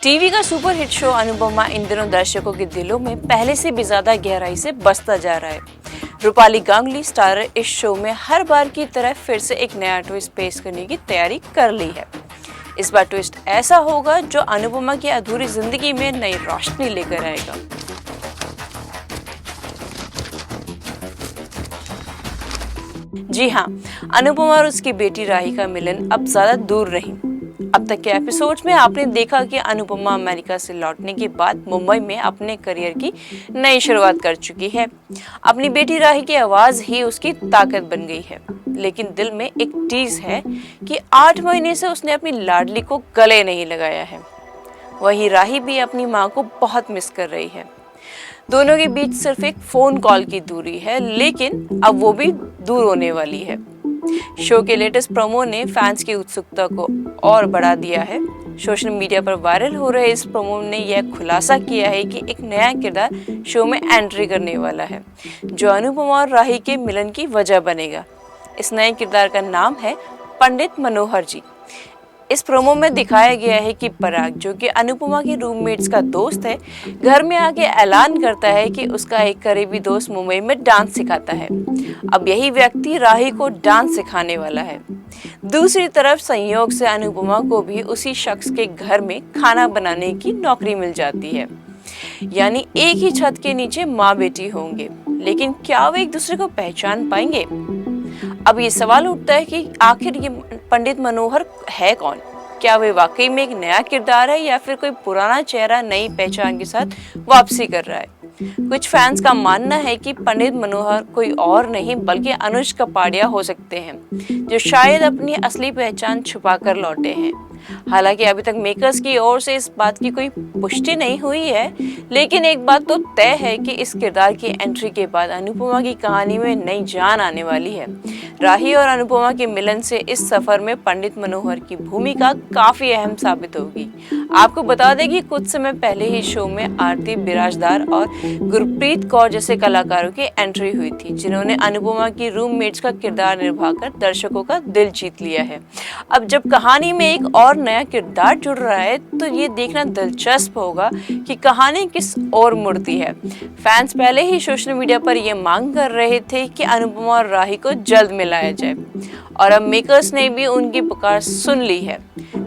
TV का super hit show Anupama इन दिनों दर्शकों के दिलों में पहले से भी ज्यादा गहराई से बसता जा रहा है। रूपाली गांगुली स्टारर इस शो में हर बार की तरह फिर से एक नया ट्विस्ट पेश करने की तैयारी कर ली है। इस बार ट्विस्ट ऐसा होगा जो अनुपमा की अधूरी जिंदगी में नई रोशनी लेकर आएगा। जी हाँ, अनुपमा और उसकी बेटी राही का मिलन अब ज्यादा दूर नहीं। अब तक के एपिसोड्स में आपने देखा कि अनुपमा अमेरिका से लौटने के बाद मुंबई में अपने करियर की नई शुरुआत कर चुकी है। अपनी बेटी राही की आवाज ही उसकी ताकत बन गई है। लेकिन दिल में एक टीज है कि 8 महीने से उसने अपनी लाडली को गले नहीं लगाया है। वहीं राही भी अपनी माँ को बहुत मिस कर रही है। दोनों के बीच सिर्फ एक फोन कॉल की दूरी है, लेकिन अब वो भी दूर होने वाली है। शो के लेटेस्ट प्रोमो ने फैंस की उत्सुकता को और बढ़ा दिया है। सोशल मीडिया पर वायरल हो रहे इस प्रोमो ने यह खुलासा किया है कि एक नया किरदार शो में एंट्री करने वाला है, जो अनुपमा और राही के मिलन की वजह बनेगा। इस नए किरदार का नाम है पंडित मनोहर जी। इस प्रोमो में दिखाया गया है कि पराग, जो कि अनुपमा के रूममेट्स का दोस्त है, घर में आके ऐलान करता है कि उसका एक करीबी दोस्त मुंबई में डांस सिखाता है। अब यही व्यक्ति राही को डांस सिखाने वाला है। दूसरी तरफ संयोग से अनुपमा को भी उसी शख्स के घर में खाना बनाने की नौकरी मिल जाती है। यानी एक ही छत के नीचे माँ बेटी होंगे, लेकिन क्या वे एक दूसरे को पहचान पाएंगे? अब ये सवाल उठता है कि आखिर ये पंडित मनोहर है कौन? क्या वे वाकई में एक नया किरदार है या फिर कोई पुराना चेहरा नई पहचान के साथ वापसी कर रहा है? कुछ फैंस का मानना है कि पंडित मनोहर कोई और नहीं बल्कि अनुज कपाड़िया हो सकते हैं, जो शायद अपनी असली पहचान छुपाकर लौटे हैं। हालांकि अभी तक मेकर्स की ओर से इस बात की कोई पुष्टि नहीं हुई है, लेकिन एक बात तो तय है कि इस किरदार की एंट्री के बाद अनुपमा की कहानी में नई जान आने वाली है। राही और अनुपमा के मिलन से इस सफर में पंडित मनोहर की भूमिका काफी अहम साबित होगी। आपको बता दें कि कुछ समय पहले ही शो में आरती बिराजदार और गुरप्रीत कौर जैसे कलाकारों की एंट्री हुई थी, जिन्होंने अनुपमा की रूममेट्स का किरदार निभाकर दर्शकों का दिल जीत लिया है। अब जब कहानी में एक और नया किरदार जुड़ रहा है, तो ये देखना दिलचस्प होगा कि कहानी किस ओर मुड़ती है। फैंस पहले ही सोशल मीडिया पर ये मांग कर रहे थे कि अनुपमा और राही को जल्द मिलाया जाए, और अब मेकर्स ने भी उनकी पुकार सुन ली है।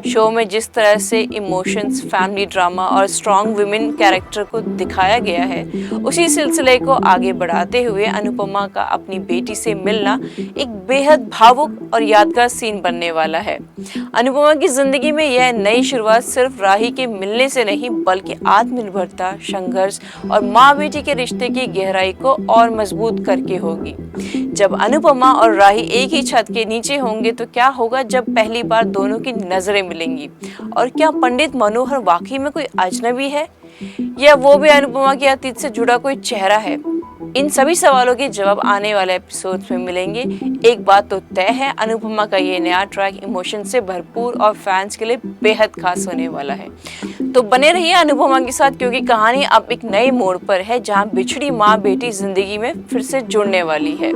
शो में जिस तरह से इमोशंस, फैमिली ड्रामा और स्ट्रॉन्ग वुमेन कैरेक्टर को दिखाया गया है, उसी सिलसिले को आगे बढ़ाते हुए अनुपमा का अपनी बेटी से मिलना एक बेहद भावुक और यादगार सीन बनने वाला है। अनुपमा की जिंदगी में यह नई शुरुआत सिर्फ राही के मिलने से नहीं, बल्कि आत्मनिर्भरता, संघर्ष और माँ बेटी के रिश्ते की गहराई को और मजबूत करके होगी। जब अनुपमा और राही एक ही छत के नीचे होंगे तो क्या होगा जब पहली बार दोनों की नजरें मिलेंगी? और क्या पंडित मनोहर वाकई में कोई अजनबी है, या वो भी अनुपमा के अतीत से जुड़ा कोई चेहरा है? इन सभी सवालों के जवाब आने वाले एपिसोड्स में मिलेंगे। एक बात तो तय है, अनुपमा का ये नया ट्रैक इमोशन से भरपूर और फैंस के लिए बेहद खास होने वाला है। तो बने रहिए अनुपमा के साथ, क्योंकि कहानी अब एक नए मोड़ पर है, जहां बिछड़ी माँ बेटी जिंदगी में फिर से जुड़ने वाली है।